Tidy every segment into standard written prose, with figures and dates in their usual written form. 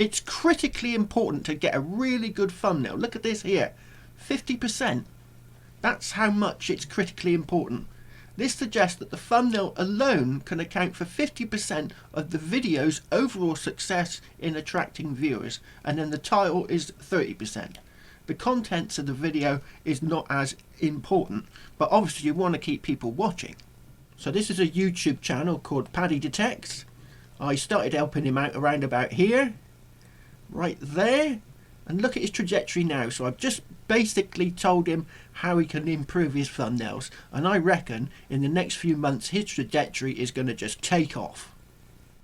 It's critically important to get a really good thumbnail. Look at this here, 50%. That's how much it's critically important. This suggests that the thumbnail alone can account for 50% of the video's overall success in attracting viewers, and then the title is 30%. The contents of the video is not as important, but obviously you want to keep people watching. So this is a YouTube channel called Paddy Detects. I started helping him out around about here, right there, and look at his trajectory now. So I've just basically told him how he can improve his thumbnails, and I reckon in the next few months his trajectory is going to just take off.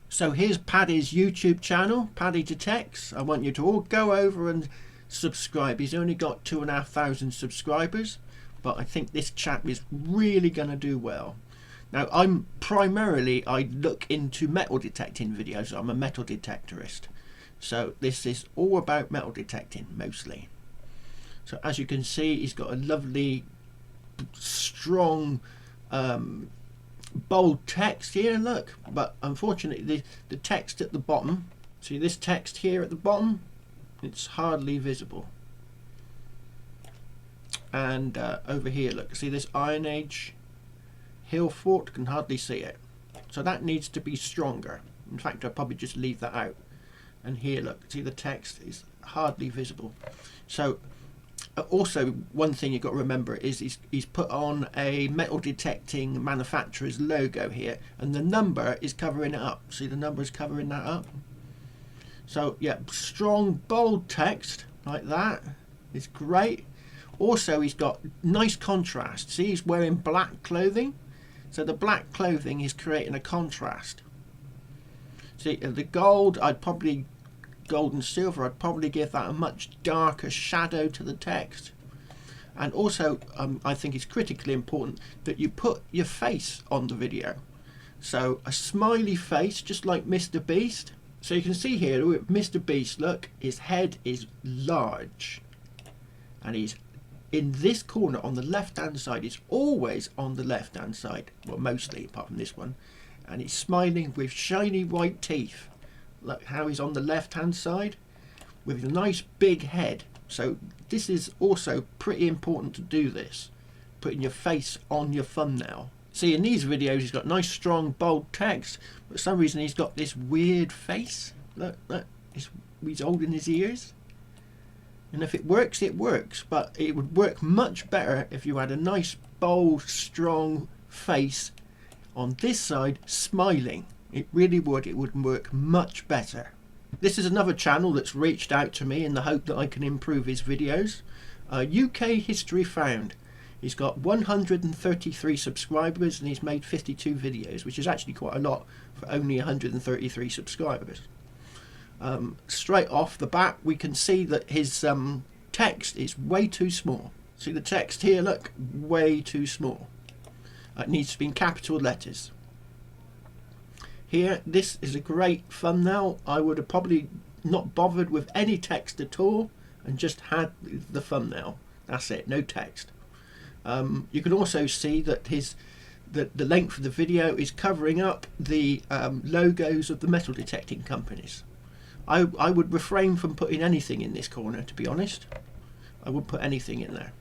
So here's Paddy's YouTube channel, Paddy Detects. I want you to all go over and subscribe. He's only got 2,500 subscribers, but I think this chap is really going to do well. Now I look into metal detecting videos. I'm a metal detectorist, so this is all about metal detecting mostly. So as you can see, he's got a lovely strong bold text here, look, but unfortunately the text at the bottom, see this text here at the bottom, it's hardly visible. And over here, look, see this Iron Age hill fort, can hardly see it, so that needs to be stronger. In fact, I'll probably just leave that out. And here, look, see the text is hardly visible. So also one thing you've got to remember is he's put on a metal detecting manufacturer's logo here, and the number is covering it up. See, the number is covering that up. So yeah, strong bold text like that is great. Also he's got nice contrast. See, he's wearing black clothing, so the black clothing is creating a contrast. See, the gold, gold and silver, I'd probably give that a much darker shadow to the text. And also I think it's critically important that you put your face on the video. So a smiley face, just like Mr. Beast. So you can see here with Mr. Beast, look, his head is large, and he's in this corner on the left hand side. He's always on the left hand side, well mostly apart from this one, and he's smiling with shiny white teeth. Look how he's on the left hand side with a nice big head. So this is also pretty important to do this, putting your face on your thumbnail. See, in these videos he's got nice strong bold text, but for some reason he's got this weird face. Look, he's holding his ears. And if it works, it works, but it would work much better if you had a nice bold strong face on this side smiling. It really would. It would work much better. This is another channel that's reached out to me in the hope that I can improve his videos. UK History Found. He's got 133 subscribers and he's made 52 videos, which is actually quite a lot for only 133 subscribers. Straight off the bat we can see that his text is way too small. See the text here, look, way too small. It needs to be in capital letters. Here, this is a great thumbnail. I would have probably not bothered with any text at all and just had the thumbnail. That's it, no text. You can also see that the length of the video is covering up the logos of the metal detecting companies. I would refrain from putting anything in this corner, to be honest. I wouldn't put anything in there.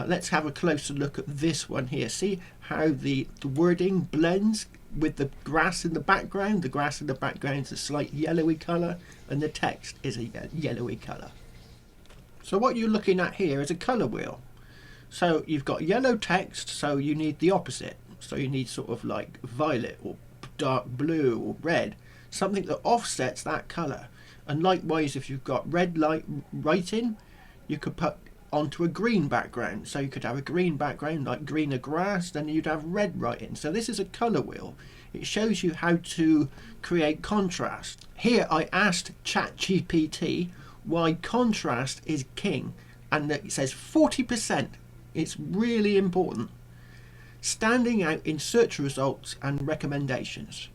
Let's have a closer look at this one here. See how the wording blends with the grass in the background. The grass in the background is a slight yellowy colour and the text is a yellowy colour. So what you're looking at here is a colour wheel. So you've got yellow text, so you need the opposite. So you need sort of like violet or dark blue or red, something that offsets that colour. And likewise, if you've got red light writing, you could put onto a green background. So you could have a green background like greener grass, then you'd have red writing. So this is a colour wheel. It shows you how to create contrast. Here I asked ChatGPT why contrast is king, and it says 40%. It's really important. Standing out in search results and recommendations.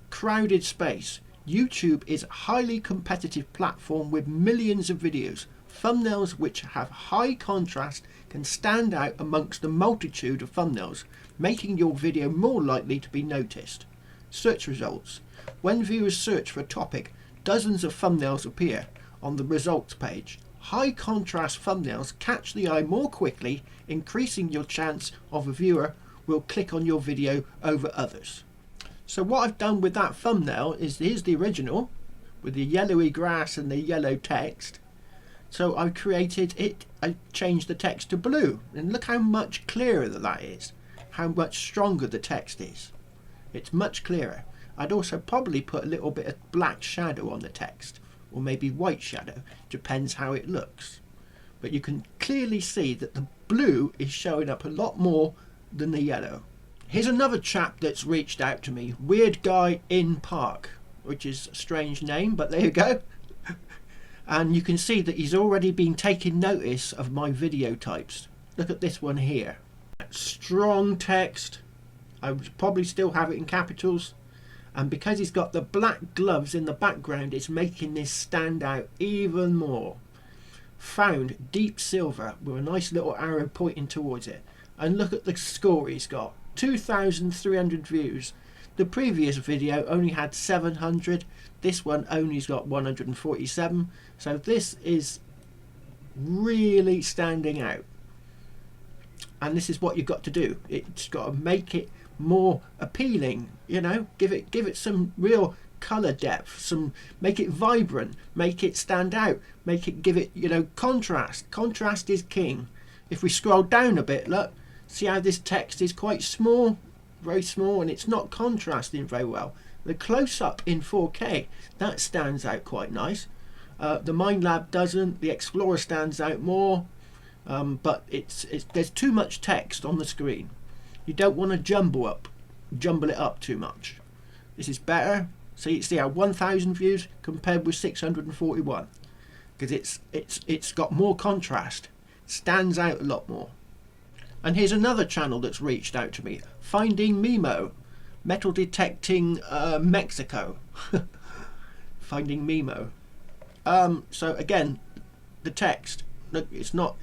Crowded space. YouTube is a highly competitive platform with millions of videos. Thumbnails which have high contrast can stand out amongst a multitude of thumbnails, making your video more likely to be noticed. Search results. When viewers search for a topic, dozens of thumbnails appear on the results page. High contrast thumbnails catch the eye more quickly, increasing your chance of a viewer will click on your video over others. So what I've done with that thumbnail is, here's the original with the yellowy grass and the yellow text. So I've created it, I changed the text to blue, and look how much clearer that is, how much stronger the text is. It's much clearer. I'd also probably put a little bit of black shadow on the text, or maybe white shadow, depends how it looks. But you can clearly see that the blue is showing up a lot more than the yellow. Here's another chap that's reached out to me, Weird Guy in Park, which is a strange name, but there you go. And you can see that he's already been taking notice of my video types. Look at this one here. Strong text. I would probably still have it in capitals. And because he's got the black gloves in the background, it's making this stand out even more. Found deep silver with a nice little arrow pointing towards it. And look at the score he's got. 2,300 views. The previous video only had 700. This one only's got 147. So this is really standing out. And this is what you've got to do. It's got to make it more appealing, you know, give it some real color depth, make it vibrant, make it stand out, give it, you know, contrast. Contrast is king. If we scroll down a bit, look, see how this text is quite small, very small, and it's not contrasting very well. The close-up in 4K, that stands out quite nice. The Mind Lab doesn't. The Explorer stands out more, but there's too much text on the screen. You don't want to jumble it up too much. This is better. See how 1,000 views compared with 641, because it's got more contrast, stands out a lot more. And here's another channel that's reached out to me, Finding Mimo, metal detecting Mexico. Finding Mimo. So again, the text, look, it's not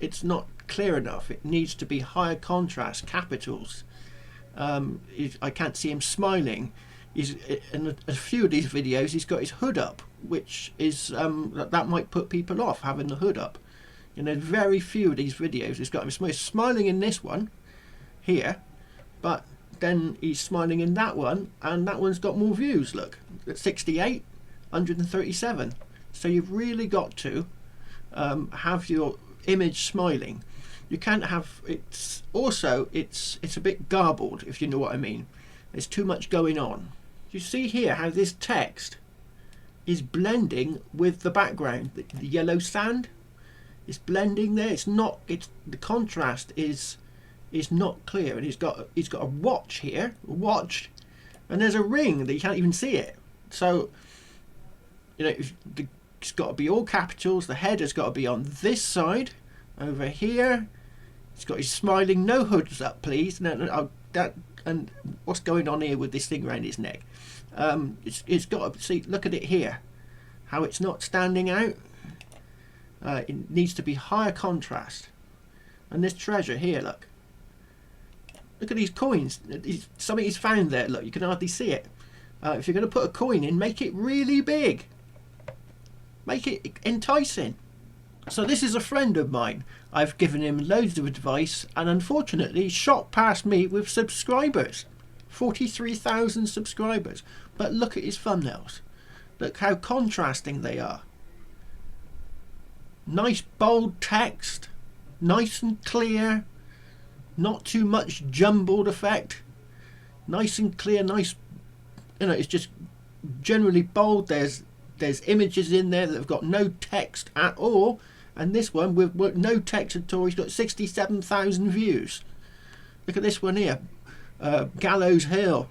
clear enough. It needs to be higher contrast, capitals. I can't see him smiling. He's in a few of these videos he's got his hood up, which is that might put people off, having the hood up. You know, very few of these videos he's got him smiling in this one here, but then he's smiling in that one, and that one's got more views. Look, at 68, 137. So you've really got to have your image smiling. You can't have it's a bit garbled, if you know what I mean. There's too much going on. You see here how this text is blending with the background. The yellow sand is blending there. The contrast is not clear, and he's got a watch here, and there's a ring that you can't even see it. So you know, it's got to be all capitals. The head has got to be on this side over here. He's got his smiling, no hoods up please. No, and what's going on here with this thing around his neck? It's got to see, look at it here, how it's not standing out. It needs to be higher contrast. And this treasure here, look at these coins. Something he's found there. Look, you can hardly see it. If you're going to put a coin in, make it really big, make it enticing. So this is a friend of mine. I've given him loads of advice, and unfortunately shot past me with subscribers. 43,000 subscribers. But look at his thumbnails. Look how contrasting they are. Nice bold text, nice and clear, not too much jumbled effect, nice and clear, nice, you know, it's just generally bold. There's images in there that have got no text at all, and this one with no text at all, he's got 67,000 views. Look at this one here, Gallows Hill,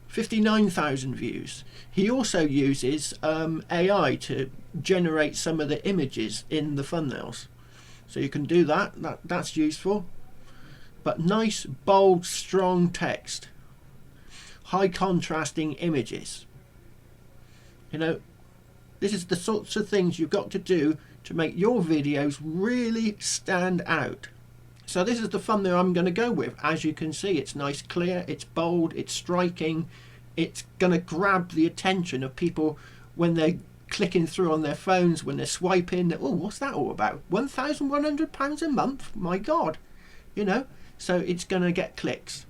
59,000 views. He also uses AI to generate some of the images in the thumbnails, so you can do that's useful. But nice, bold, strong text, high contrasting images. You know, this is the sorts of things you've got to do to make your videos really stand out. So this is the thumbnail I'm going to go with. As you can see, it's nice, clear, it's bold, it's striking. It's going to grab the attention of people when they're clicking through on their phones when they're swiping. Oh, what's that all about? £1,100 a month? My God, you know. So it's gonna get clicks.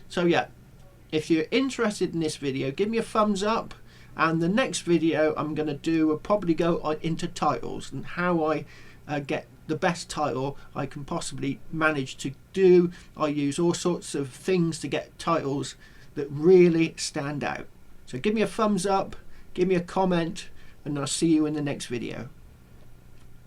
So yeah, if you're interested in this video, give me a thumbs up. And the next video I'm gonna do will probably go into titles and how I get the best title I can possibly manage to do. I use all sorts of things to get titles that really stand out. So give me a thumbs up, give me a comment, and I'll see you in the next video.